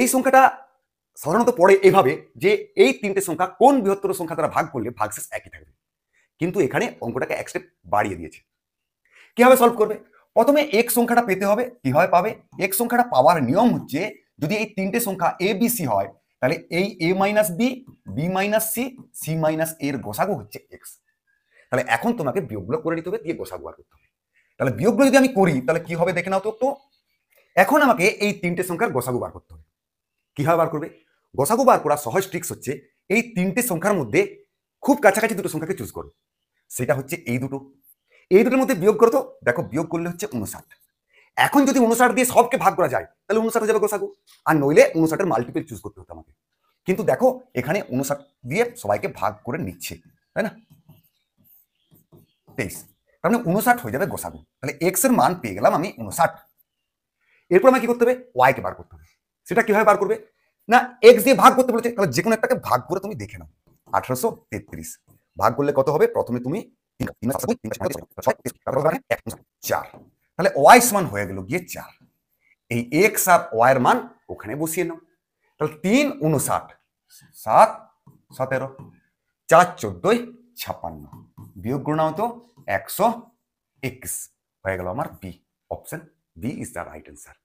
এই সংখ্যাটা সাধারণত পড়ে এভাবে যে এই তিনটে সংখ্যা কোন বৃহত্তর সংখ্যা দ্বারা ভাগ করলে ভাগশেষ একই থাকবে, কিন্তু এখানে অঙ্কটাকে এক স্টেপ বাড়িয়ে দিয়েছে। কিভাবে সলভ করবে? প্রথমে এক সংখ্যাটা পেতে হবে। কিভাবে পাবে? এক সংখ্যাটা পাওয়ার নিয়ম হচ্ছে, যদি এই তিনটে সংখ্যা এ বি সি হয় তাহলে এই a minus b, b minus c, c minus এর গোসাগু হচ্ছে এক্স। তাহলে এখন তোমাকে বিয়োগগুলো করে নিতে হবে, দিয়ে গোসাগু বার করতে হবে। তাহলে বিয়োগগুলো যদি আমি করি তাহলে কি হবে দেখে নাও তো একটু। এখন আমাকে এই তিনটে সংখ্যার গোসাগু বার করতে হবে। কিভাবে বার করবে? গোসাগু বার করা সহজ ট্রিক্স হচ্ছে, এই তিনটে সংখ্যার মধ্যে খুব কাছাকাছি দুটো সংখ্যাকে চুজ করো। সেটা হচ্ছে এই দুটো। এই দুটোর মধ্যে বিয়োগ করো তো, দেখো বিয়োগ করলে হচ্ছে 59। এখন যদি 59 দিয়ে সবকে ভাগ করা যায় তাহলে 59 হয়ে যাবে গোসাগু, আর নইলে 59-এর মাল্টিপল চুজ করতে হতো আমাকে। কিন্তু দেখো এখানে 59 দিয়ে সবাইকে ভাগ করে নিচ্ছে, তাই না? 23, তার মানে 59 হয়ে যাবে গোসাগু। তাহলে এক্স এর মান পেয়ে গেলাম আমি 59। এরপর আমাকে কি করতে হবে? ওয়াই কে বার করতে হবে। সেটা কিভাবে বার করবে? না, এক্স দিয়ে ভাগ করতে বলেছে, তাহলে যে কোনো একটাকে ভাগ করে তুমি দেখে নাও। 1833 ভাগ করলে কত হবে? প্রথমে তুমি 4, তাহলে ওয়াই সমান হয়ে গেল গিয়ে 4। এই এক্স আর ওয়াই এর মান ওখানে বসিয়ে নাও। তাহলে 3 59, 7 17, 4 14 56, বিয়োগ করে নাও তো 121 হয়ে গেল আমার B. Option B is the right answer.